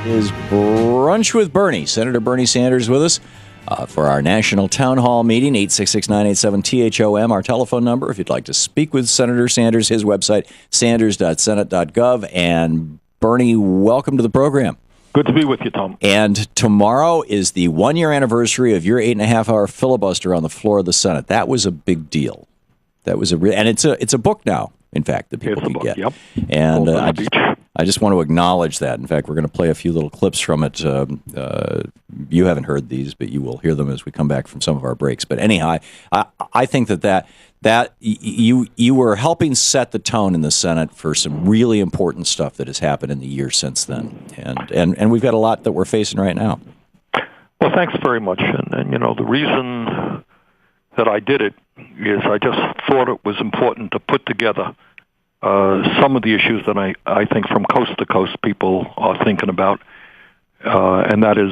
is Brunch with Bernie. Senator Bernie Sanders with us for our national town hall meeting, 866-987-THOM, our telephone number. If you'd like to speak with Senator Sanders, his website, sanders.senate.gov. And Bernie, welcome to the program. Good to be with you, Tom. And tomorrow is the one-year anniversary of your 8.5-hour filibuster on the floor of the Senate. That was a big deal. That was and it's a book now, in fact, that people can get. Yep. And I just want to acknowledge that. In fact, we're going to play a few little clips from it. You haven't heard these, but you will hear them as we come back from some of our breaks. But anyhow, I think that you were helping set the tone in the Senate for some really important stuff that has happened in the year since then. And we've got a lot that we're facing right now. Well, thanks very much. And you know, the reason that I did it is I just thought it was important to put together some of the issues that I think from coast to coast people are thinking about, and that is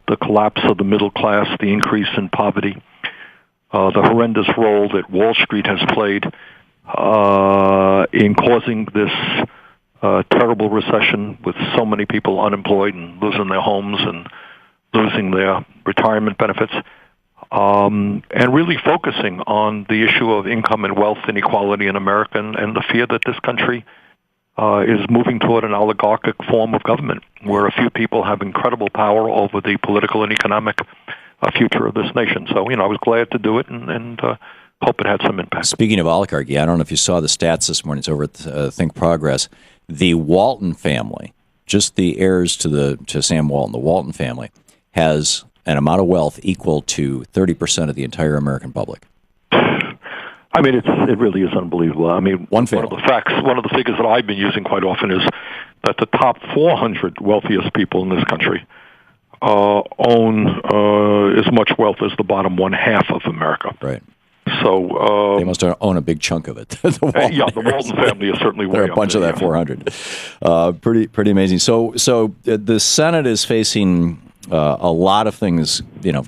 the collapse of the middle class, the increase in poverty, the horrendous role that Wall Street has played in causing this terrible recession with so many people unemployed and losing their homes and losing their retirement benefits. And really focusing on the issue of income and wealth inequality in America and the fear that this country is moving toward an oligarchic form of government where a few people have incredible power over the political and economic future of this nation. So, you know, I was glad to do it and hope it had some impact. Speaking of oligarchy, I don't know if you saw the stats this morning. It's over at Think Progress. The Walton family, just the heirs to Sam Walton, the Walton family, has an amount of wealth equal to 30% of the entire American public. I mean, it really is unbelievable. I mean, one of the figures that I've been using quite often is that the top 400 wealthiest people in this country own as much wealth as the bottom 1/2 of America. Right. So they must own a big chunk of it. The Walton family is certainly way up there. A bunch of that 400. Pretty amazing. So the Senate is facing a lot of things, you know,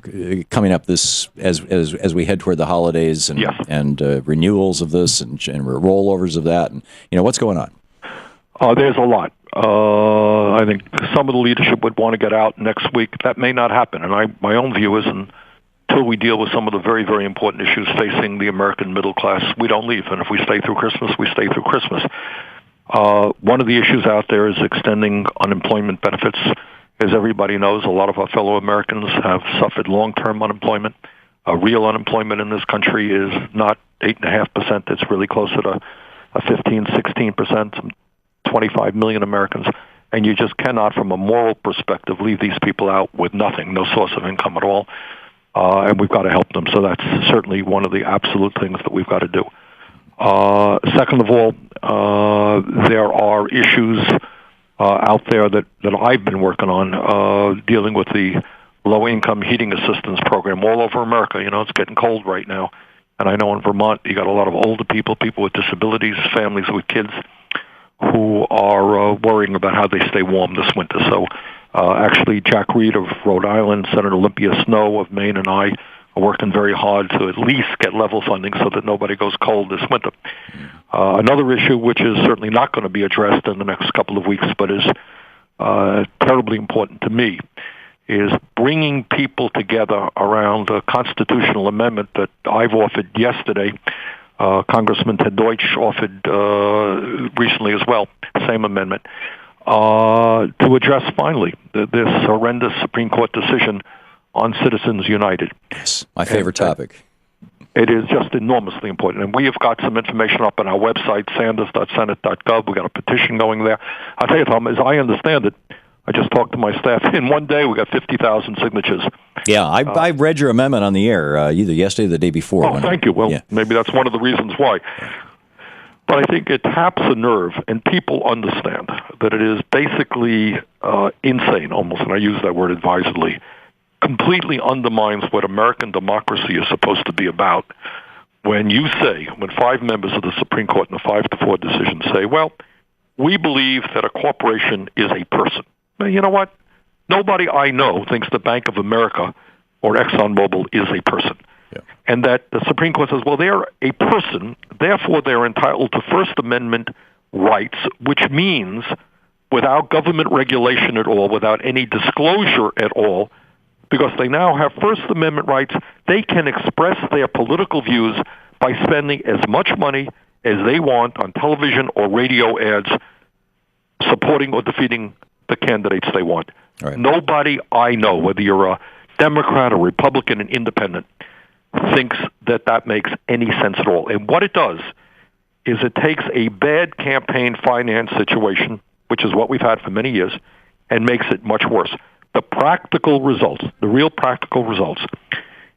coming up this as we head toward the holidays and renewals of this and rollovers of that, and you know what's going on. There's a lot. I think some of the leadership would want to get out next week. That may not happen, and my own view is until we deal with some of the very, very important issues facing the American middle class, we don't leave. And if we stay through Christmas, we stay through Christmas. One of the issues out there is extending unemployment benefits. As everybody knows, a lot of our fellow Americans have suffered long-term unemployment. Real unemployment in this country is not 8.5%. It's really closer to 15, 16%, some 25 million Americans. And you just cannot, from a moral perspective, leave these people out with nothing, no source of income at all. And we've got to help them. So that's certainly one of the absolute things that we've got to do. Second of all, there are issues out there that I've been working on, dealing with the low-income heating assistance program all over America. You know, it's getting cold right now. And I know in Vermont, you got a lot of older people with disabilities, families with kids who are worrying about how they stay warm this winter. So actually, Jack Reed of Rhode Island, Senator Olympia Snowe of Maine, and I are working very hard to at least get level funding so that nobody goes cold this winter. Another issue, which is certainly not going to be addressed in the next couple of weeks, but is terribly important to me, is bringing people together around a constitutional amendment that I've offered yesterday. Congressman Ted Deutsch offered recently as well, same amendment, to address finally this horrendous Supreme Court decision on Citizens United. Yes, my favorite topic. It is just enormously important. And we have got some information up on our website, sanders.senate.gov. We've got a petition going there. I'll tell you, Tom, as I understand it, I just talked to my staff. In one day, we got 50,000 signatures. Yeah, I read your amendment on the air either yesterday or the day before. Oh, thank you. Well, maybe that's one of the reasons why. But I think it taps a nerve, and people understand that it is basically insane, almost, and I use that word advisedly, completely undermines what American democracy is supposed to be about when when 5 members of the Supreme Court in a 5-4 decision say, well, we believe that a corporation is a person. Now, you know what? Nobody I know thinks the Bank of America or ExxonMobil is a person. Yeah. And that the Supreme Court says, well, they're a person, therefore they're entitled to First Amendment rights, which means without government regulation at all, without any disclosure at all, because they now have First Amendment rights. They can express their political views by spending as much money as they want on television or radio ads supporting or defeating the candidates they want. Right. Nobody I know, whether you're a Democrat or Republican and independent, thinks that that makes any sense at all. And what it does is it takes a bad campaign finance situation, which is what we've had for many years, and makes it much worse. The practical results, the real practical results,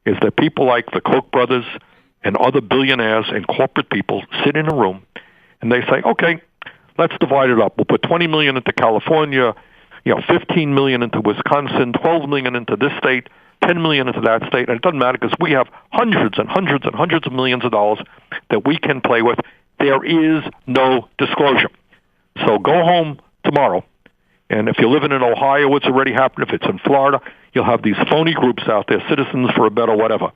is that people like the Koch brothers and other billionaires and corporate people sit in a room and they say, okay, let's divide it up. We'll put $20 million into California, $15 million into Wisconsin, $12 million into this state, $10 million into that state, and it doesn't matter because we have hundreds and hundreds and hundreds of millions of dollars that we can play with. There is no disclosure. So go home tomorrow, and if you're living in Ohio, it's already happened. If it's in Florida, you'll have these phony groups out there, Citizens for a Better whatever,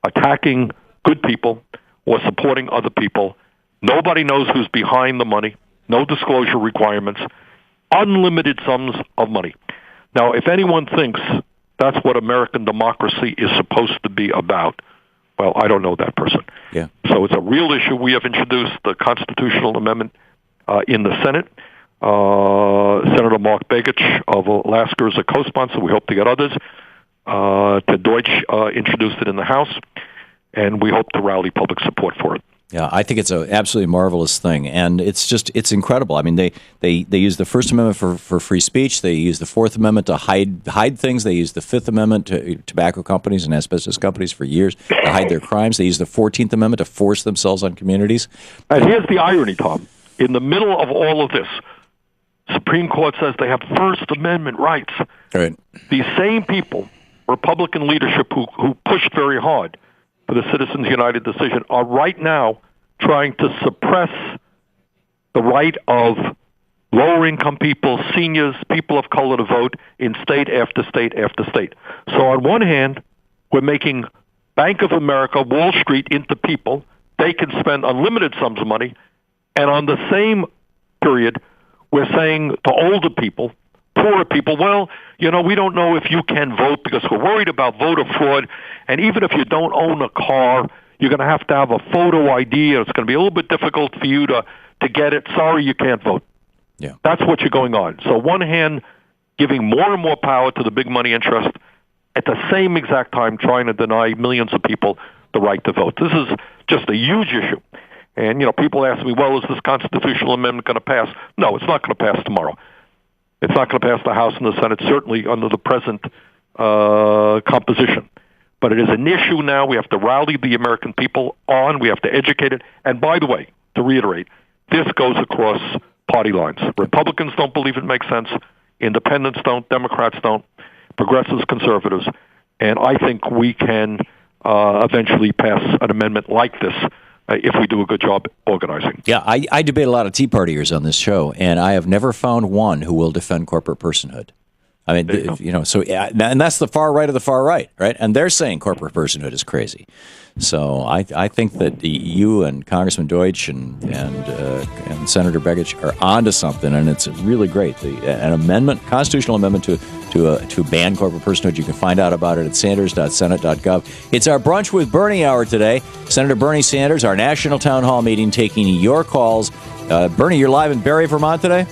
attacking good people or supporting other people. Nobody knows who's behind the money, no disclosure requirements, unlimited sums of money. Now, if anyone thinks that's what American democracy is supposed to be about, well, I don't know that person. Yeah. So it's a real issue. We have introduced the constitutional amendment in the Senate. Senator Mark Begich of Alaska is a co-sponsor. We hope to get others. Ted Deutsch introduced it in the House, and we hope to rally public support for it. Yeah, I think it's an absolutely marvelous thing, and it's incredible. I mean, they use the First Amendment for free speech. They use the Fourth Amendment to hide things. They use the Fifth Amendment to tobacco companies and asbestos companies for years to hide their crimes. They use the 14th Amendment to force themselves on communities. And here's the irony, Tom. In the middle of all of this, Supreme Court says they have First Amendment rights. Right. These same people, Republican leadership who pushed very hard for the Citizens United decision, are right now trying to suppress the right of lower-income people, seniors, people of color to vote in state after state after state. So on one hand, we're making Bank of America, Wall Street into people. They can spend unlimited sums of money. And on the same period, we're saying to older people, poorer people, well, we don't know if you can vote because we're worried about voter fraud. And even if you don't own a car, you're going to have a photo ID, and it's going to be a little bit difficult for you to get it. Sorry, you can't vote. Yeah. That's what's going on. So one hand, giving more and more power to the big money interest, at the same exact time trying to deny millions of people the right to vote. This is just a huge issue. And, people ask me, well, is this constitutional amendment going to pass? No, it's not going to pass tomorrow. It's not going to pass the House and the Senate, certainly under the present composition. But it is an issue now. We have to rally the American people on. We have to educate it. And by the way, to reiterate, this goes across party lines. Republicans don't believe it makes sense. Independents don't. Democrats don't. Progressives, conservatives. And I think we can eventually pass an amendment like this if we do a good job organizing. Yeah, I debate a lot of Tea Partiers on this show, and I have never found one who will defend corporate personhood. I mean, so and that's the far right of the far right, right? And they're saying corporate personhood is crazy. So I think that you and Congressman Deutsch and Senator Begich are onto something, and it's really great. An amendment, constitutional amendment to ban corporate personhood. You can find out about it at sanders.senate.gov. It's our Brunch with Bernie hour today. Senator Bernie Sanders, our national town hall meeting, taking your calls. Bernie, you're live in Barrie, Vermont today?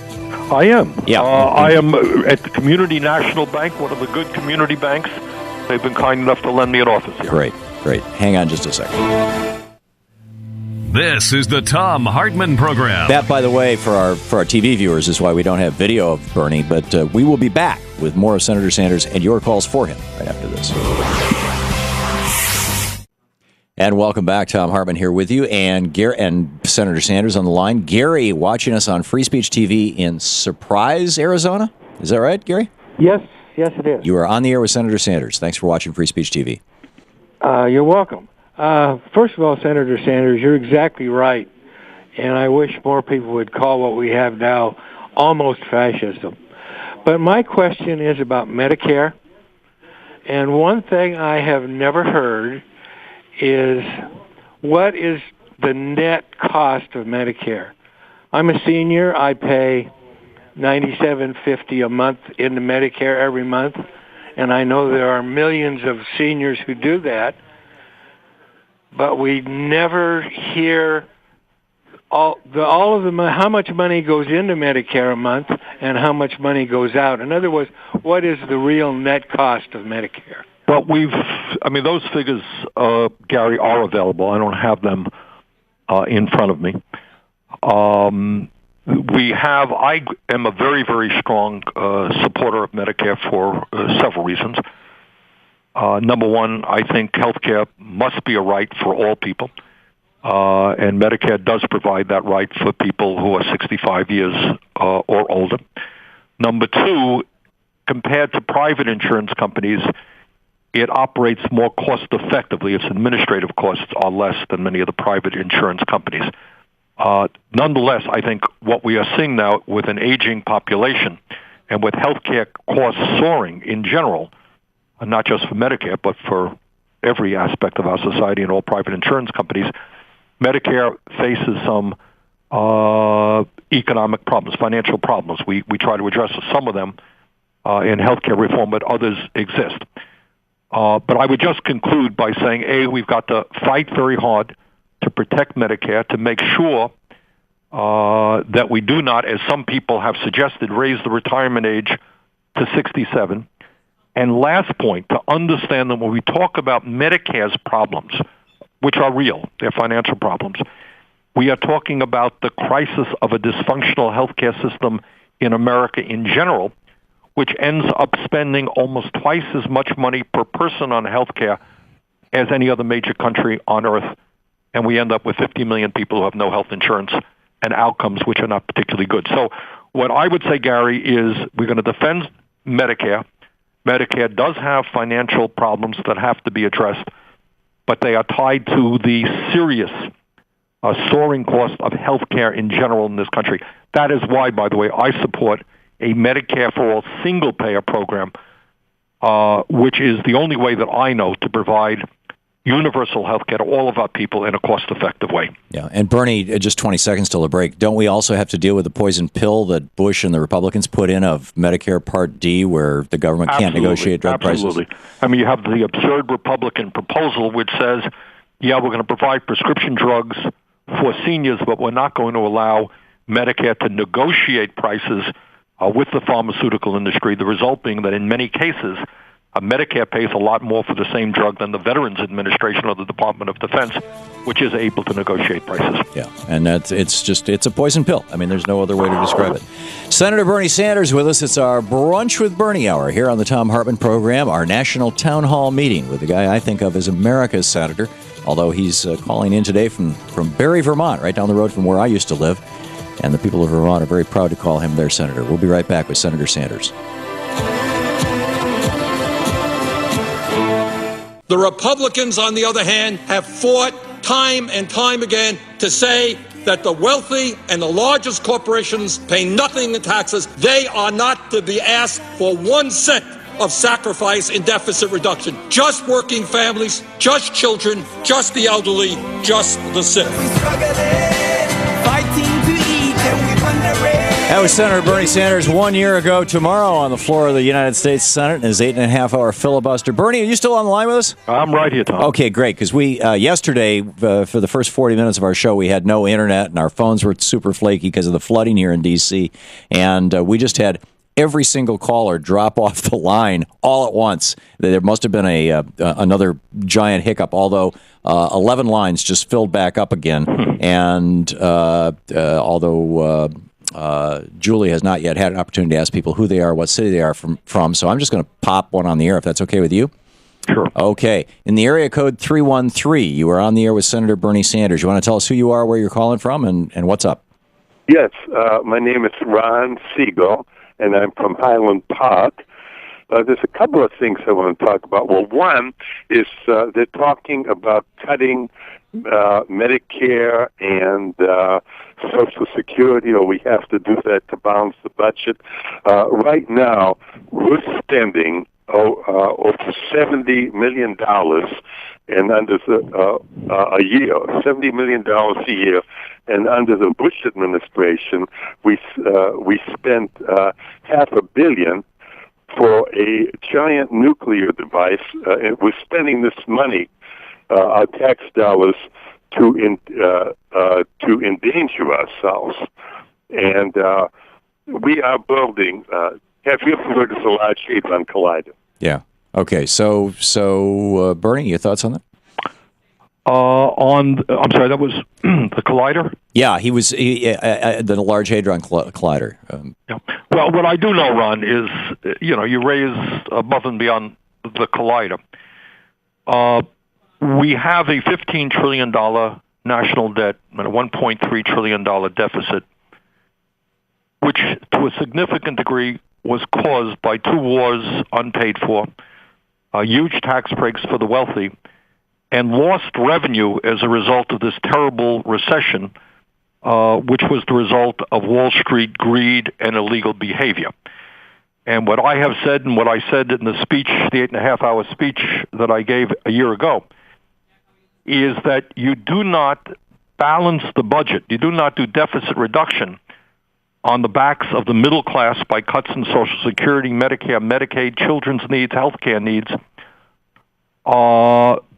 I am. Yeah. I am at the Community National Bank, one of the good community banks. They've been kind enough to lend me an office here. Great. Hang on just a second. This is the Thom Hartmann Program. That, by the way, for our TV viewers, is why we don't have video of Bernie, but we will be back with more of Senator Sanders and your calls for him right after this. And welcome back. Thom Hartmann here with you, and Senator Sanders on the line. Gary watching us on Free Speech TV in Surprise, Arizona. Is that right, Gary? Yes, it is. You are on the air with Senator Sanders. Thanks for watching Free Speech TV. You're welcome. First of all, Senator Sanders, you're exactly right. And I wish more people would call what we have now almost fascism. But my question is about Medicare. And one thing I have never heard is what is the net cost of Medicare? I'm a senior. I pay $97.50 a month into Medicare every month, and I know there are millions of seniors who do that, but we never hear all of the how much money goes into Medicare a month and how much money goes out. In other words, what is the real net cost of Medicare? Well, those figures, Gary, are available. I don't have them in front of me. I am a very, very strong supporter of Medicare for several reasons. Number one, I think healthcare must be a right for all people, and Medicare does provide that right for people who are 65 years or older. Number two, compared to private insurance companies, it operates more cost-effectively. Its administrative costs are less than many of the private insurance companies. Nonetheless, I think what we are seeing now with an aging population and with healthcare costs soaring in general, not just for Medicare, but for every aspect of our society and all private insurance companies, Medicare faces some economic problems, financial problems. We try to address some of them in healthcare reform, but others exist. But I would just conclude by saying, A, we've got to fight very hard to protect Medicare, to make sure that we do not, as some people have suggested, raise the retirement age to 67. And last point, to understand that when we talk about Medicare's problems, which are real, they're financial problems, we are talking about the crisis of a dysfunctional healthcare system in America in general, which ends up spending almost twice as much money per person on healthcare as any other major country on earth. And we end up with 50 million people who have no health insurance and outcomes which are not particularly good. So what I would say, Gary, is we're going to defend Medicare. Medicare does have financial problems that have to be addressed, but they are tied to the serious soaring cost of health care in general in this country. That is why, by the way, I support a Medicare for All single-payer program, which is the only way that I know to provide universal health care to all of our people in a cost-effective way. Yeah, and Bernie, just 20 seconds till the break. Don't we also have to deal with the poison pill that Bush and the Republicans put in of Medicare Part D, where the government can't negotiate drug prices? I mean, you have the absurd Republican proposal which says, yeah, we're going to provide prescription drugs for seniors, but we're not going to allow Medicare to negotiate prices with the pharmaceutical industry, the result being that in many cases, Medicare pays a lot more for the same drug than the Veterans Administration or the Department of Defense, which is able to negotiate prices. Yeah, and it's a poison pill. I mean, there's no other way to describe it. Senator Bernie Sanders with us. It's our Brunch with Bernie hour here on the Thom Hartmann Program, our national town hall meeting with the guy I think of as America's senator, although he's calling in today from Barre, Vermont, right down the road from where I used to live. And the people of Vermont are very proud to call him their senator. We'll be right back with Senator Sanders. The Republicans, on the other hand, have fought time and time again to say that the wealthy and the largest corporations pay nothing in taxes. They are not to be asked for 1 cent of sacrifice in deficit reduction. Just working families, just children, just the elderly, just the sick. That was Senator Bernie Sanders 1 year ago tomorrow on the floor of the United States Senate in his 8.5-hour filibuster. Bernie, are you still on the line with us? I'm right here, Tom. Okay, great, because we yesterday, for the first 40 minutes of our show, we had no internet, and our phones were super flaky because of the flooding here in D.C., and we just had every single caller drop off the line all at once. There must have been another giant hiccup, although 11 lines just filled back up again, and although... Julie has not yet had an opportunity to ask people who they are, what city they are from, so I'm just going to pop one on the air if that's okay with you. Sure. Okay. In the area code 313, you are on the air with Senator Bernie Sanders. You want to tell us who you are, where you're calling from, and what's up? Yes, my name is Ron Siegel, and I'm from Highland Park. There's a couple of things I want to talk about. Well, one is they're talking about cutting Medicare and Social Security, or we have to do that to balance the budget. Right now, we're spending over $70 million and under a year, $70 million a year. And under the Bush administration, we spent $500 million for a giant nuclear device. And we're spending this money, our tax dollars, to endanger ourselves. And we are building. Have you ever heard of the Large Hadron Collider? Yeah. Okay. So Bernie, your thoughts on that? I'm sorry, that was the collider? Yeah, he was the Large Hadron Collider. Yeah. Well, what I do know, Ron, is, you raise above and beyond the collider. We have a $15 trillion national debt and a $1.3 trillion deficit, which to a significant degree was caused by two wars unpaid for, huge tax breaks for the wealthy, and lost revenue as a result of this terrible recession, which was the result of Wall Street greed and illegal behavior. And what I have said and what I said in the speech, the 8.5-hour speech that I gave a year ago, is that you do not balance the budget, you do not do deficit reduction on the backs of the middle class by cuts in Social Security, Medicare, Medicaid, children's needs, health care needs,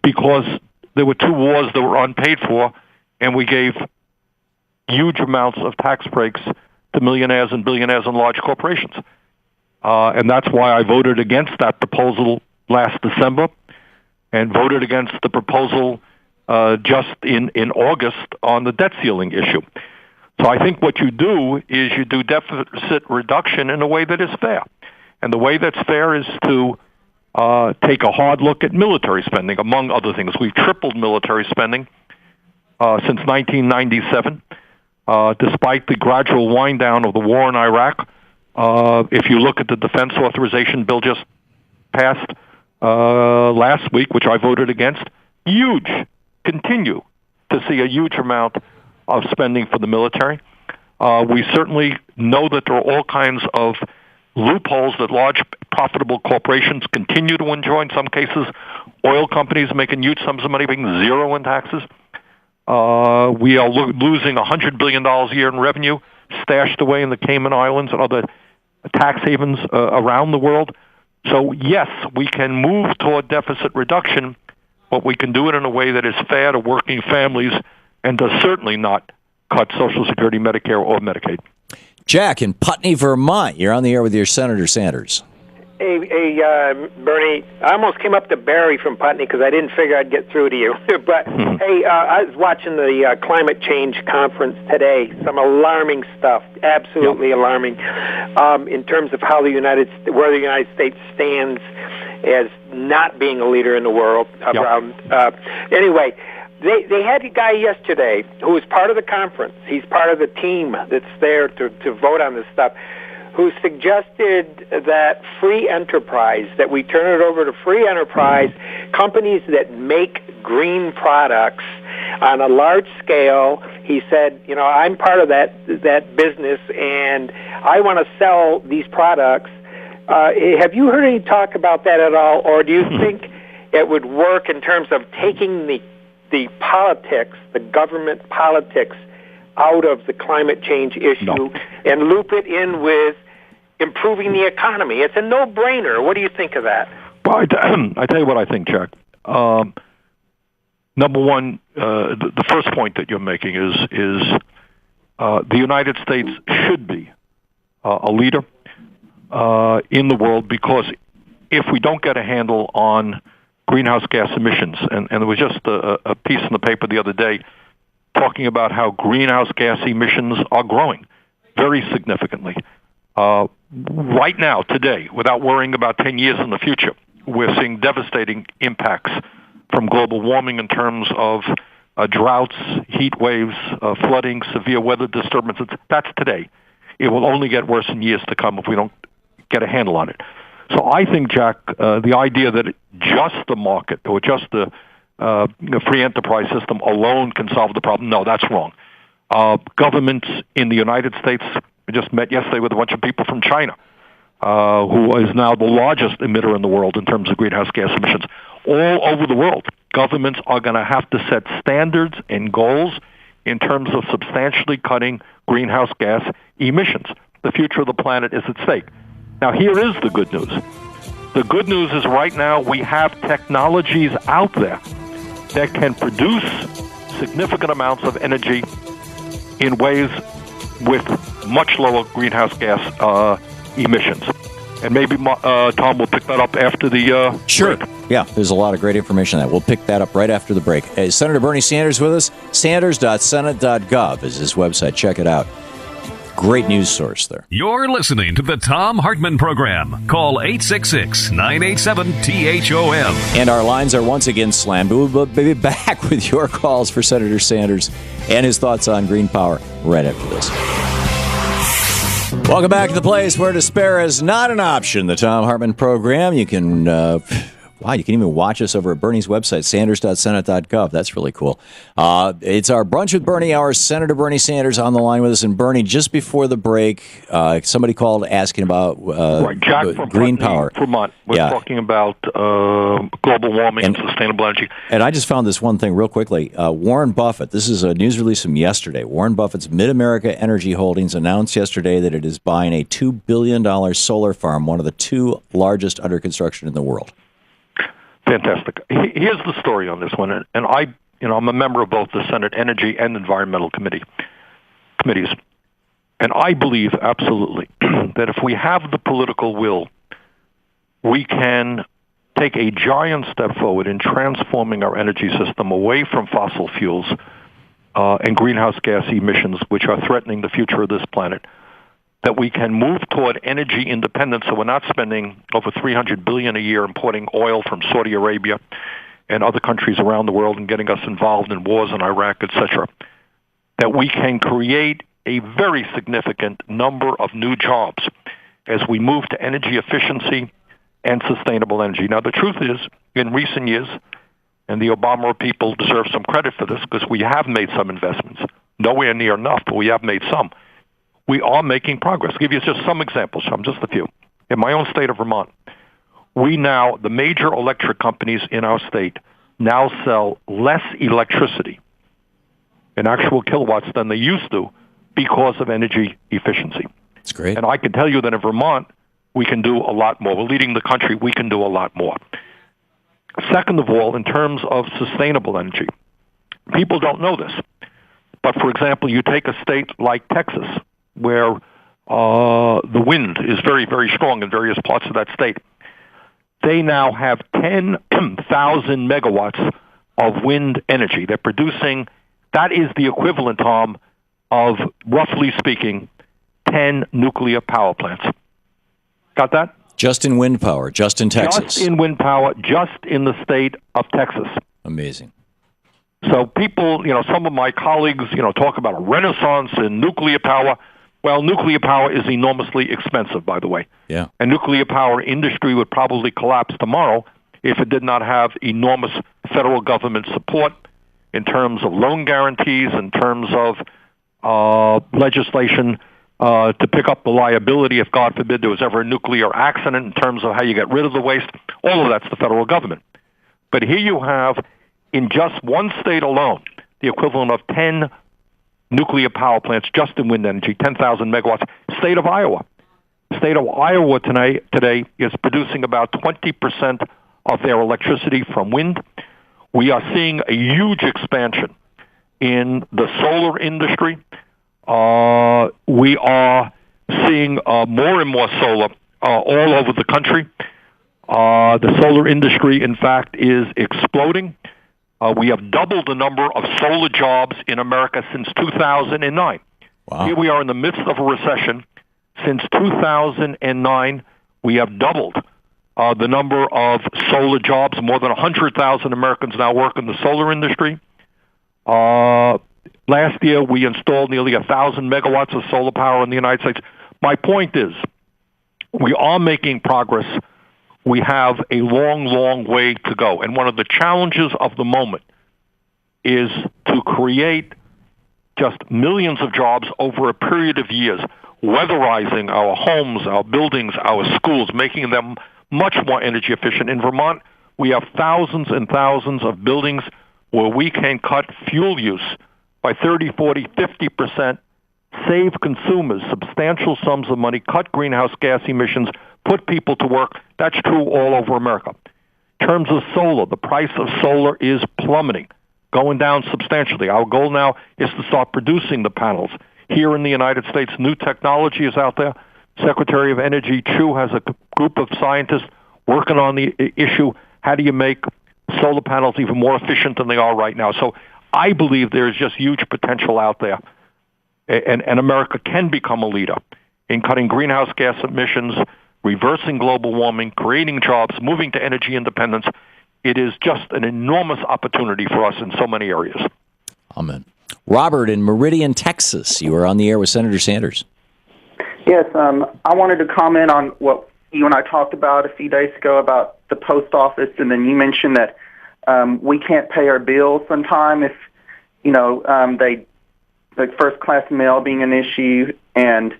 because there were two wars that were unpaid for, and we gave huge amounts of tax breaks to millionaires and billionaires and large corporations. And that's why I voted against that proposal last December and voted against the proposal just in August on the debt ceiling issue. So I think what you do is you do deficit reduction in a way that is fair. And the way that's fair is to take a hard look at military spending, among other things. We've tripled military spending since 1997, despite the gradual wind down of the war in Iraq. If you look at the defense authorization bill just passed last week, which I voted against, continue to see a huge amount of spending for the military. We certainly know that there are all kinds of loopholes that large profitable corporations continue to enjoy. In some cases, oil companies making huge sums of money, paying zero in taxes. We are losing $100 billion a year in revenue stashed away in the Cayman Islands and other tax havens around the world. So, yes, we can move toward deficit reduction, but we can do it in a way that is fair to working families and does certainly not cut Social Security, Medicare, or Medicaid. Jack in Putney, Vermont. You're on the air with your Senator Sanders. Hey, Bernie, I almost came up to Barry from Putney because I didn't figure I'd get through to you. But, hey, I was watching the climate change conference today. Some alarming stuff, absolutely alarming, in terms of how where the United States stands as not being a leader in the world. Anyway, they had a guy yesterday who was part of the conference. He's part of the team that's there to vote on this stuff, who suggested that free enterprise, that we turn it over to free enterprise, companies that make green products on a large scale. He said, I'm part of that business, and I want to sell these products. Have you heard any talk about that at all, or do you think it would work in terms of taking the politics, the government politics, out of the climate change issue and loop it in with improving the economy? It's a no-brainer. What do you think of that? Well, I tell you what I think, Chuck. Number one, the first point that you're making is the United States should be a leader in the world, because if we don't get a handle on greenhouse gas emissions, and there was just a piece in the paper the other day talking about how greenhouse gas emissions are growing very significantly. Right now, today, without worrying about 10 years in the future, we're seeing devastating impacts from global warming in terms of droughts, heat waves, flooding, severe weather disturbances. That's today. It will only get worse in years to come if we don't get a handle on it. So I think, Jack, the idea that just the market or just the free enterprise system alone can solve the problem, no, that's wrong. Governments in the United States, I just met yesterday with a bunch of people from China. who is now the largest emitter in the world in terms of greenhouse gas emissions. All over the world, governments are going to have to set standards and goals in terms of substantially cutting greenhouse gas emissions. The future of the planet is at stake. Now, here is the good news. The good news is right now we have technologies out there that can produce significant amounts of energy in ways with much lower greenhouse gas emissions. And maybe Tom will pick that up after the Sure. break. Yeah, there's a lot of great information on that. We'll pick that up right after the break. Is Senator Bernie Sanders with us? Sanders.senate.gov is his website. Check it out. Great news source there. You're listening to the Thom Hartmann Program. Call 866-987-THOM. And our lines are once again slammed. We'll be back with your calls for Senator Sanders and his thoughts on green power right after this. Welcome back to the place where despair is not an option. The Thom Hartmann Program. You can, you can even watch us over at Bernie's website, sanders.senate.gov. That's really cool. It's our Brunch with Bernie hour. Senator Bernie Sanders on the line with us. And Bernie, just before the break, somebody called asking about Jack from green Putney, power. Vermont. We're talking about global warming and sustainable energy. And I just found this one thing real quickly. Warren Buffett, this is a news release from yesterday. Warren Buffett's Mid-America Energy Holdings announced yesterday that it is buying a $2 billion solar farm, one of the two largest under construction in the world. Fantastic. Here's the story on this one, and I'm a member of both the Senate Energy and Environmental committees, and I believe absolutely that if we have the political will, we can take a giant step forward in transforming our energy system away from fossil fuels and greenhouse gas emissions, which are threatening the future of this planet. That we can move toward energy independence, so we're not spending over $300 billion a year importing oil from Saudi Arabia and other countries around the world and getting us involved in wars in Iraq, etc. That we can create a very significant number of new jobs as we move to energy efficiency and sustainable energy. Now, the truth is, in recent years, and the Obama people deserve some credit for this because we have made some investments, nowhere near enough, but we have made some. We are making progress. I'll give you just some examples, just a few. In my own state of Vermont, the major electric companies in our state now sell less electricity in actual kilowatts than they used to because of energy efficiency. That's great. And I can tell you that in Vermont, we can do a lot more. We're leading the country. We can do a lot more. Second of all, in terms of sustainable energy, people don't know this. But, for example, you take a state like Texas, where the wind is very, very strong in various parts of that state. They now have 10,000 megawatts of wind energy. They're producing, that is the equivalent, Tom, of, roughly speaking, 10 nuclear power plants. Got that? Just in wind power, just in Texas. Just in wind power, just in the state of Texas. Amazing. So people, some of my colleagues, talk about a renaissance in nuclear power. Well, nuclear power is enormously expensive, by the way. Yeah. And nuclear power industry would probably collapse tomorrow if it did not have enormous federal government support in terms of loan guarantees, in terms of legislation to pick up the liability if, God forbid, there was ever a nuclear accident, in terms of how you get rid of the waste. All of that's the federal government. But here you have, in just one state alone, the equivalent of 10 nuclear power plants just in wind energy, 10,000 megawatts. State of Iowa. State of Iowa today is producing about 20% of their electricity from wind. We are seeing a huge expansion in the solar industry. We are seeing more and more solar all over the country. The solar industry, in fact, is exploding. We have doubled the number of solar jobs in America since 2009. Wow. Here we are in the midst of a recession. Since 2009, we have doubled the number of solar jobs. More than 100,000 Americans now work in the solar industry. Last year, we installed nearly 1,000 megawatts of solar power in the United States. My point is, we are making progress. We have a long, long way to go. And one of the challenges of the moment is to create just millions of jobs over a period of years, weatherizing our homes, our buildings, our schools, making them much more energy efficient. In Vermont, we have thousands and thousands of buildings where we can cut fuel use by 30, 40, 50%, save consumers substantial sums of money, cut greenhouse gas emissions, put people to work. That's true all over America. In terms of solar, the price of solar is plummeting, going down substantially. Our goal now is to start producing the panels. Here in the United States, new technology is out there. Secretary of Energy Chu has a group of scientists working on the issue. How do you make solar panels even more efficient than they are right now? So I believe there is just huge potential out there. And America can become a leader in cutting greenhouse gas emissions, reversing global warming, creating jobs, moving to energy independence. It is just an enormous opportunity for us in so many areas. Amen. Robert in Meridian, Texas, you are on the air with Senator Sanders. Yes, I wanted to comment on what you and I talked about a few days ago about the post office, and then you mentioned that we can't pay our bills sometime if, like first-class mail being an issue, and,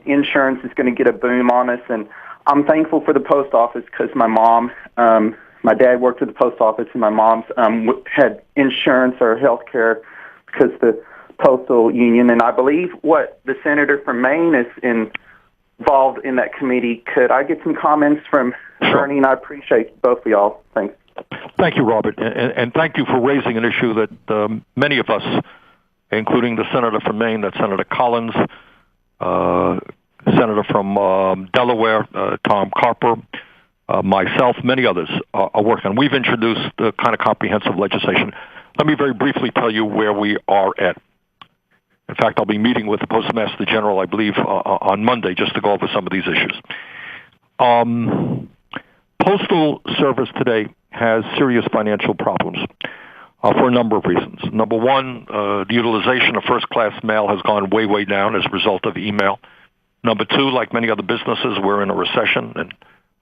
insurance is going to get a boom on us. And I'm thankful for the post office because my mom, my dad worked at the post office, and my mom's had insurance or health care because the Postal Union. And I believe what the senator from Maine is involved in that committee. Could I get some comments from Bernie? And I appreciate both of y'all. Thanks. Thank you, Robert. And thank you for raising an issue that many of us, including the senator from Maine, that's Senator Collins, senator from Delaware, Tom Carper, myself, many others are working on. We've introduced the kind of comprehensive legislation. Let me very briefly tell you where we are at. In fact, I'll be meeting with the Postmaster General, I believe, on Monday just to go over some of these issues. Postal Service today has serious financial problems for a number of reasons. Number one, the utilization of first-class mail has gone way, way down as a result of email. Number two, like many other businesses, we're in a recession, and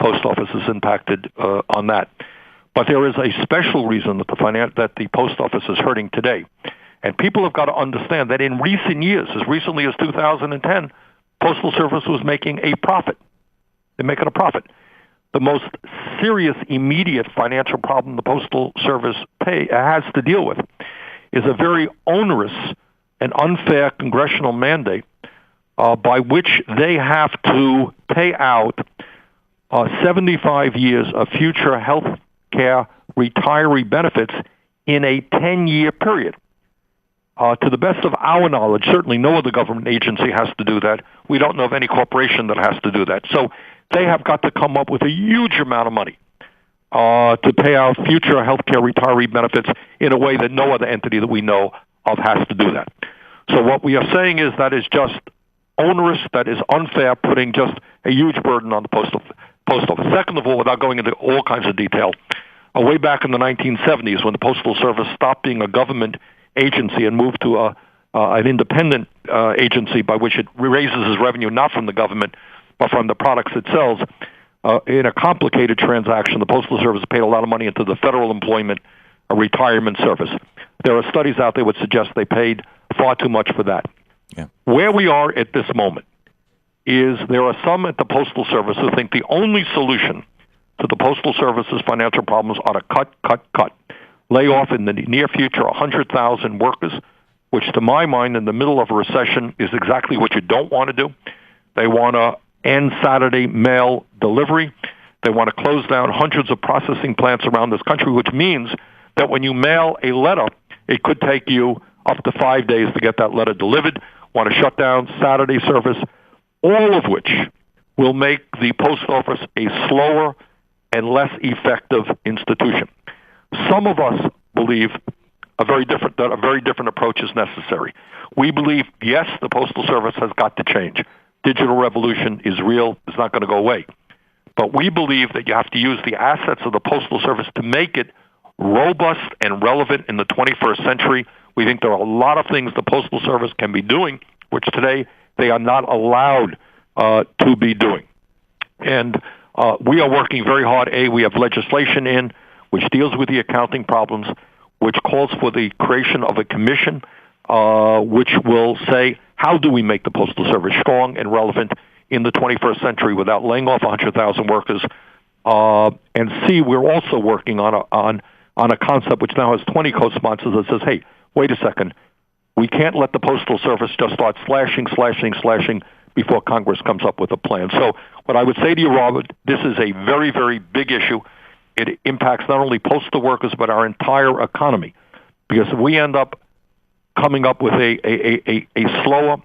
post office is impacted on that. But there is a special reason that the post office is hurting today. And people have got to understand that in recent years, as recently as 2010, Postal Service was making a profit. They're making a profit. The most serious, immediate financial problem the Postal Service has to deal with is a very onerous and unfair congressional mandate by which they have to pay out 75 years of future health care retiree benefits in a 10-year period. To the best of our knowledge, certainly no other government agency has to do that. We don't know of any corporation that has to do that. So they have got to come up with a huge amount of money to pay out future health care retiree benefits in a way that no other entity that we know of has to do that. So what we are saying is that is just onerous, that is unfair, putting just a huge burden on the post office. Second of all, without going into all kinds of detail, way back in the 1970s when the Postal Service stopped being a government agency and moved to an independent agency by which it raises its revenue not from the government but from the products it sells, in a complicated transaction, the Postal Service paid a lot of money into the Federal Employment Retirement Service. There are studies out there which suggest they paid far too much for that. Yeah. Where we are at this moment is there are some at the Postal Service who think the only solution to the Postal Service's financial problems are to cut. Lay off in the near future 100,000 workers, which to my mind in the middle of a recession is exactly what you don't want to do. They want to end Saturday mail delivery. They want to close down hundreds of processing plants around this country, which means that when you mail a letter, it could take you up to 5 days to get that letter delivered. Want to shut down Saturday service, all of which will make the post office a slower and less effective institution. Some of us believe a very different approach is necessary. We believe, yes, the Postal Service has got to change. Digital revolution is real. It's not going to go away. But we believe that you have to use the assets of the Postal Service to make it robust and relevant in the 21st century. We think there are a lot of things the Postal Service can be doing, which today they are not allowed to be doing. And we are working very hard. We have legislation in which deals with the accounting problems, which calls for the creation of a commission which will say, how do we make the Postal Service strong and relevant in the 21st century without laying off 100,000 workers? And C, we're also working on a concept which now has 20 co-sponsors that says, hey, wait a second, we can't let the Postal Service just start slashing before Congress comes up with a plan. So what I would say to you, Robert, this is a very, very big issue. It impacts not only postal workers, but our entire economy. Because if we end up coming up with a slower,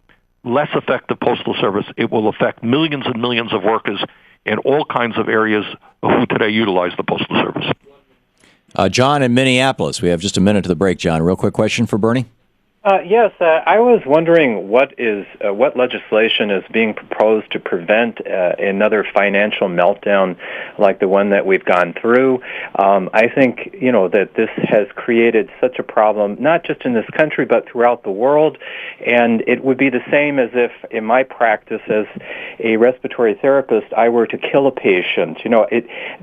less effective Postal Service, it will affect millions and millions of workers in all kinds of areas who today utilize the Postal Service. John in Minneapolis. We have just a minute to the break, John. Real quick question for Bernie. Yes, I was wondering what legislation is being proposed to prevent another financial meltdown like the one that we've gone through. I think, that this has created such a problem, not just in this country, but throughout the world. And it would be the same as if, in my practice as a respiratory therapist, I were to kill a patient.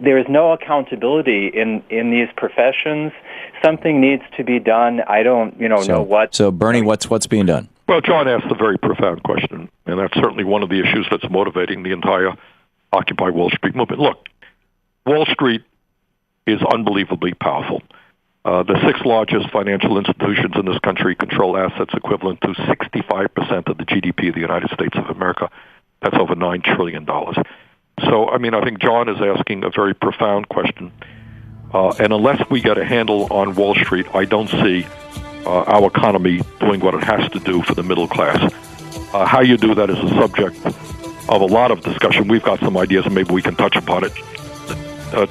There is no accountability in these professions. Something needs to be done. I don't, know what. So, Bernie, what's being done? Well, John asked a very profound question, and that's certainly one of the issues that's motivating the entire Occupy Wall Street movement. Look, Wall Street is unbelievably powerful. The six largest financial institutions in this country control assets equivalent to 65% of the GDP of the United States of America. That's over $9 trillion. So, I think John is asking a very profound question. And unless we get a handle on Wall Street, I don't see our economy doing what it has to do for the middle class. How you do that is a subject of a lot of discussion. We've got some ideas, and maybe we can touch upon it,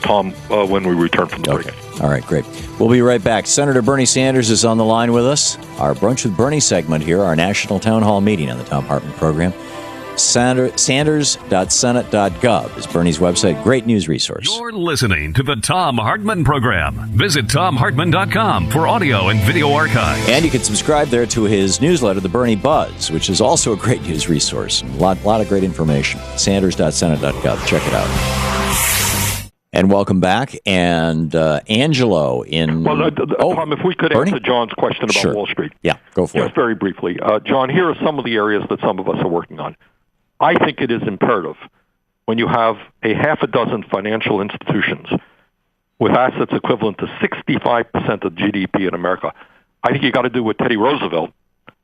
Tom, when we return from the break. All right, great. We'll be right back. Senator Bernie Sanders is on the line with us. Our Brunch with Bernie segment here, our national town hall meeting on the Thom Hartmann Program. Sanders.senate.gov is Bernie's website. Great news resource. You're listening to the Thom Hartmann Program. Visit ThomHartmann.com for audio and video archives. And you can subscribe there to his newsletter, The Bernie Buzz, which is also a great news resource. A lot of great information. Sanders.senate.gov. Check it out. And welcome back. And Angelo in... Well, Tom, if we could Bernie? answer John's question about Wall Street. Yeah, go for it. Just very briefly. John, here are some of the areas that some of us are working on. I think it is imperative when you have a half a dozen financial institutions with assets equivalent to 65% of GDP in America. I think you got to do what Teddy Roosevelt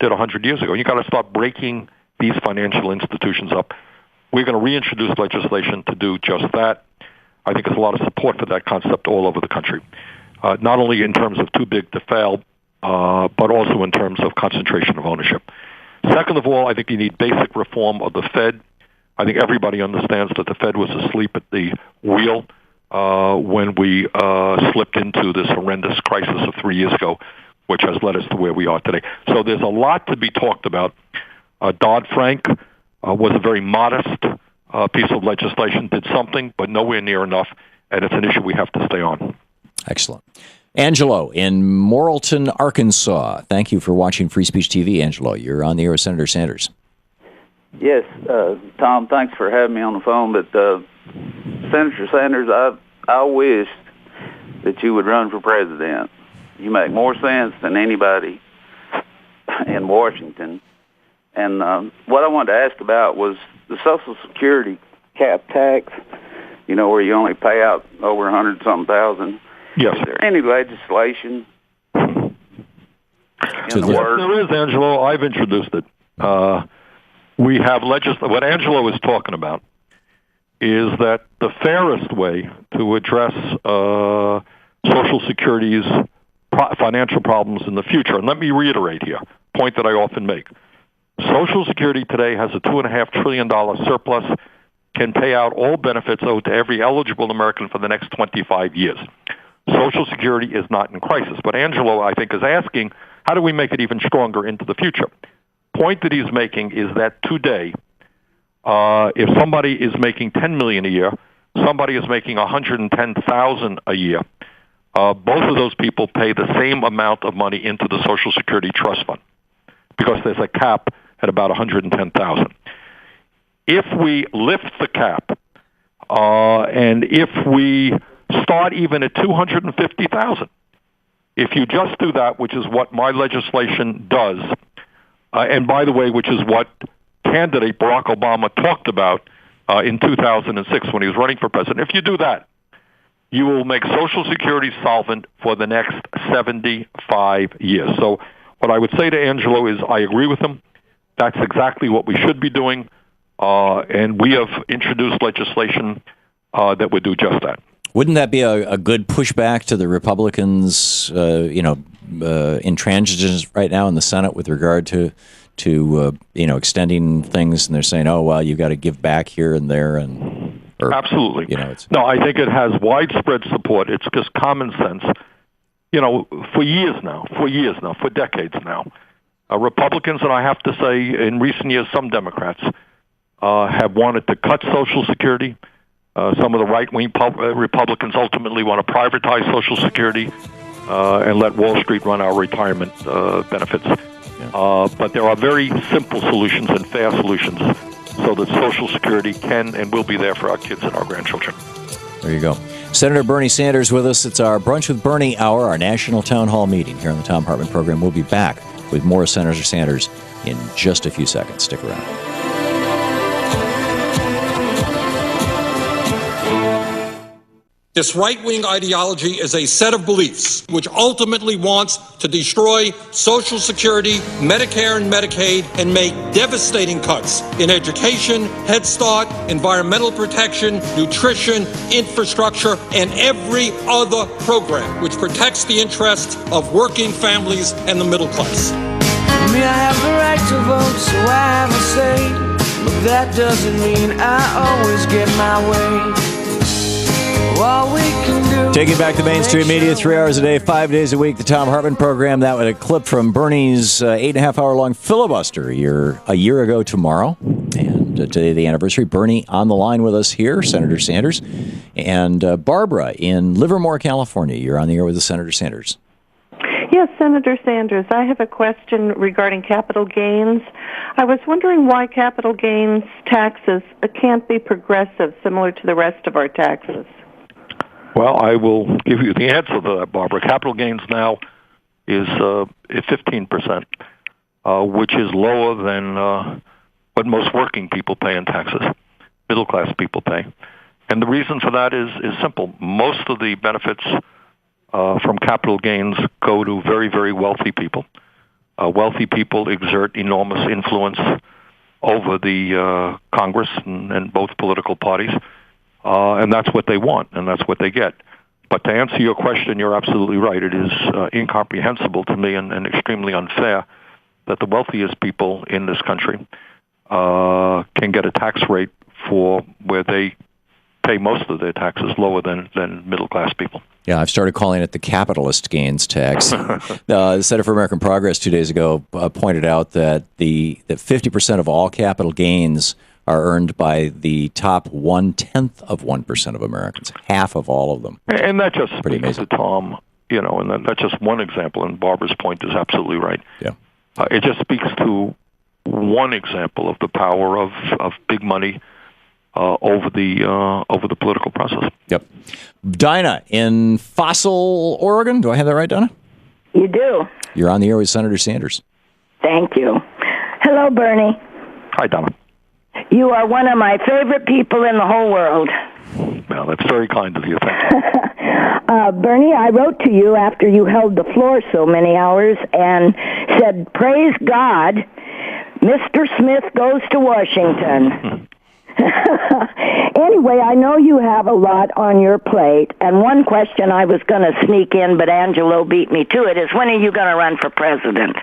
did 100 years ago. You got to start breaking these financial institutions up. We're going to reintroduce legislation to do just that. I think there's a lot of support for that concept all over the country, not only in terms of too big to fail, but also in terms of concentration of ownership. Second of all, I think you need basic reform of the Fed. I think everybody understands that the Fed was asleep at the wheel when we slipped into this horrendous crisis of 3 years ago, which has led us to where we are today. So there's a lot to be talked about. Dodd-Frank was a very modest piece of legislation, did something, but nowhere near enough, and it's an issue we have to stay on. Excellent. Angelo in Morrilton, Arkansas. Thank you for watching Free Speech TV, Angelo. You're on the air with Senator Sanders. Yes, Tom, thanks for having me on the phone. But Senator Sanders, I wish that you would run for president. You make more sense than anybody in Washington. And what I wanted to ask about was the Social Security cap tax, where you only pay out over 100-something,000. Yes. Is there any legislation in the works? There is, Angelo. I've introduced it. We have what Angelo is talking about is that the fairest way to address Social Security's financial problems in the future, and let me reiterate here, a point that I often make. Social Security today has a $2.5 trillion surplus, can pay out all benefits owed to every eligible American for the next 25 years. Social Security is not in crisis. But Angelo, I think, is asking, how do we make it even stronger into the future? Point that he's making is that today, if somebody is making $10 million a year, somebody is making $110,000 a year, both of those people pay the same amount of money into the Social Security Trust Fund because there's a cap at about $110,000. If we lift the cap, and if we start even at $250,000, If you just do that, which is what my legislation does, and by the way, which is what candidate Barack Obama talked about in 2006 when he was running for president, if you do that, you will make Social Security solvent for the next 75 years. So what I would say to Angelo is I agree with him. That's exactly what we should be doing, and we have introduced legislation that would do just that. Wouldn't that be a good pushback to the Republicans, intransigence right now in the Senate with regard to extending things, and they're saying, oh, well, you got to give back here and there, absolutely. No, I think it has widespread support. It's just common sense. For years now, for decades now, Republicans, and I have to say in recent years, some Democrats have wanted to cut Social Security. Some of the right-wing Republicans ultimately want to privatize Social Security and let Wall Street run our retirement benefits. But there are very simple solutions and fair solutions so that Social Security can and will be there for our kids and our grandchildren. There you go. Senator Bernie Sanders with us. It's our Brunch with Bernie hour, our national town hall meeting here on the Thom Hartmann Program. We'll be back with more Senator Sanders in just a few seconds. Stick around. This right-wing ideology is a set of beliefs which ultimately wants to destroy Social Security, Medicare and Medicaid, and make devastating cuts in education, Head Start, environmental protection, nutrition, infrastructure, and every other program which protects the interests of working families and the middle class. Me, I have the right to vote, so I have a say, but that doesn't mean I always get my way. Taking back the mainstream media 3 hours a day, 5 days a week, the Thom Hartmann Program. That was a clip from Bernie's 8.5-hour-long filibuster a year ago tomorrow. And today, the anniversary. Bernie on the line with us here, Senator Sanders. And Barbara in Livermore, California. You're on the air with the Senator Sanders. Yes, Senator Sanders, I have a question regarding capital gains. I was wondering why capital gains taxes can't be progressive, similar to the rest of our taxes. Well, I will give you the answer to that, Barbara. Capital gains now is 15%, which is lower than what most working people pay in taxes, middle-class people pay. And the reason for that is simple. Most of the benefits from capital gains go to very, very wealthy people. Wealthy people exert enormous influence over the Congress and both political parties. And that's what they want, and that's what they get. But to answer your question, you're absolutely right. It is incomprehensible to me and extremely unfair that the wealthiest people in this country can get a tax rate for where they pay most of their taxes lower than middle-class people. Yeah, I've started calling it the capitalist gains tax. The Center for American Progress 2 days ago pointed out that that 50% of all capital gains are earned by the top 0.1% of Americans, half of all of them. And that just pretty speaks amazing. to Tom, and that's just one example, and Barbara's point is absolutely right. Yeah. It just speaks to one example of the power of big money over the political process. Yep. Dinah in Postal, Oregon. Do I have that right, Dinah? You do. You're on the air with Senator Sanders. Thank you. Hello, Bernie. Hi, Donna. You are one of my favorite people in the whole world. Well, that's very kind of you. Thank you. Bernie, I wrote to you after you held the floor so many hours and said, praise God, Mr. Smith goes to Washington. Anyway, I know you have a lot on your plate, and one question I was going to sneak in, but Angelo beat me to it, is when are you going to run for president?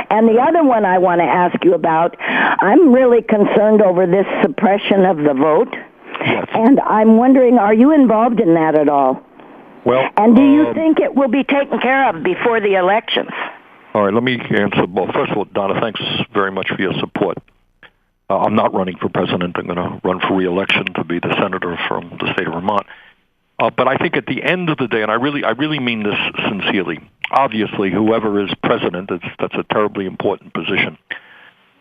And the other one I want to ask you about, I'm really concerned over this suppression of the vote, yes. And I'm wondering, are you involved in that at all? Well, and do you think it will be taken care of before the elections? All right, let me answer both. First of all, Donna, thanks very much for your support. I'm not running for president. I'm going to run for re-election to be the senator from the state of Vermont. But I think at the end of the day, and I really mean this sincerely, obviously, whoever is president, that's a terribly important position.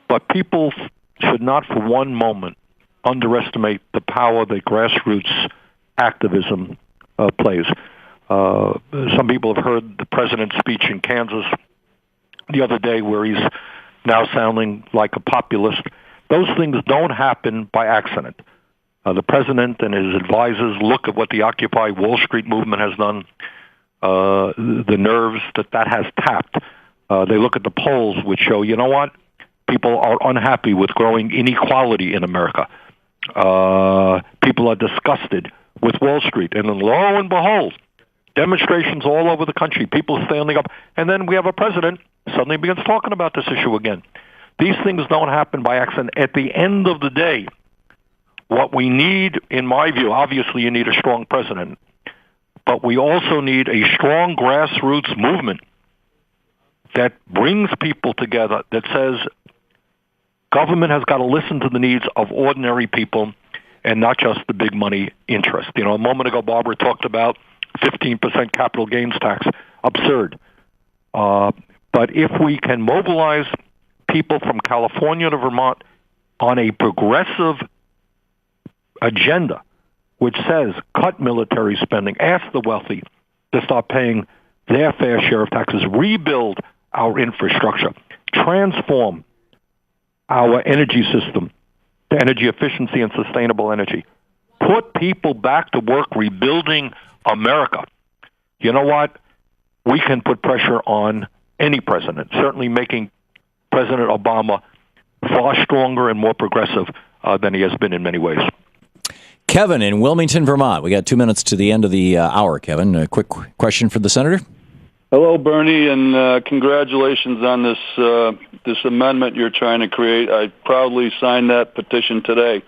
But people should not for one moment underestimate the power that grassroots activism plays. Some people have heard the president's speech in Kansas the other day where he's now sounding like a populist. Those things don't happen by accident. The president and his advisors look at what the Occupy Wall Street movement has done, the nerves that has tapped. They look at the polls, which show, you know what? People are unhappy with growing inequality in America. People are disgusted with Wall Street. And then lo and behold, demonstrations all over the country, people standing up. And then we have a president suddenly begins talking about this issue again. These things don't happen by accident. At the end of the day, what we need, in my view, obviously you need a strong president, but we also need a strong grassroots movement that brings people together, that says government has got to listen to the needs of ordinary people and not just the big money interest. You know, a moment ago, Barbara talked about 15% capital gains tax. Absurd. But if we can mobilize people from California to Vermont on a progressive agenda which says cut military spending, ask the wealthy to start paying their fair share of taxes, rebuild our infrastructure, transform our energy system to energy efficiency and sustainable energy, put people back to work rebuilding America. You know what? We can put pressure on any president, certainly making President Obama far stronger and more progressive than he has been in many ways. Kevin in Wilmington, Vermont. We got 2 minutes to the end of the hour, Kevin. A quick question for the senator. Hello, Bernie, and congratulations on this amendment you're trying to create. I proudly signed that petition today.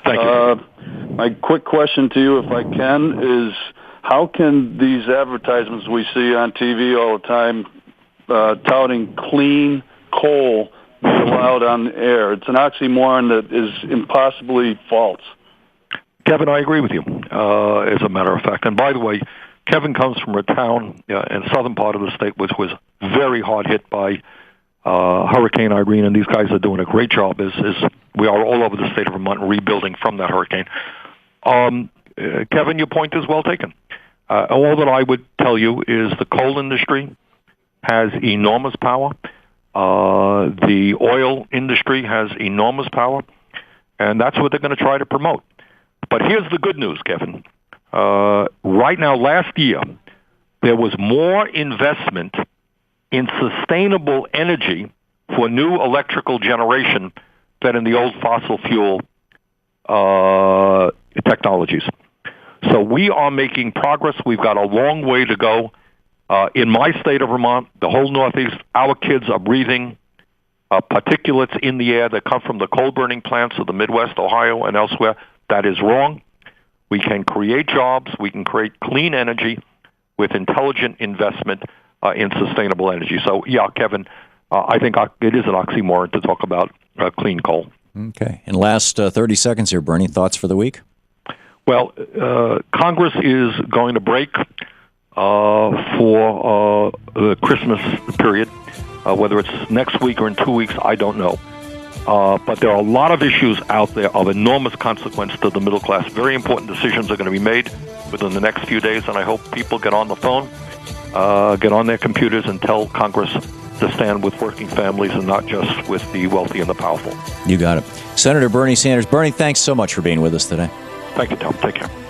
Thank you. My quick question to you, if I can, is how can these advertisements we see on TV all the time touting clean coal be allowed on the air? It's an oxymoron that is impossibly false. Kevin, I agree with you, as a matter of fact. And by the way, Kevin comes from a town in the southern part of the state which was very hard hit by Hurricane Irene, and these guys are doing a great job as we are all over the state of Vermont rebuilding from that hurricane. Kevin, your point is well taken. All that I would tell you is the coal industry has enormous power. The oil industry has enormous power, and that's what they're going to try to promote. But here's the good news, Kevin. Right now, last year, there was more investment in sustainable energy for new electrical generation than in the old fossil fuel technologies. So we are making progress. We've got a long way to go. In my state of Vermont, the whole Northeast, our kids are breathing particulates in the air that come from the coal-burning plants of the Midwest, Ohio, and elsewhere. That is wrong. We can create jobs. We can create clean energy with intelligent investment in sustainable energy. So, yeah, Kevin, I think it is an oxymoron to talk about clean coal. Okay. In the last 30 seconds here, Bernie, thoughts for the week? Well, Congress is going to break for the Christmas period. Whether it's next week or in 2 weeks, I don't know. But there are a lot of issues out there of enormous consequence to the middle class. Very important decisions are going to be made within the next few days, and I hope people get on the phone, get on their computers, and tell Congress to stand with working families and not just with the wealthy and the powerful. You got it. Senator Bernie Sanders. Bernie, thanks so much for being with us today. Thank you, Tom. Take care.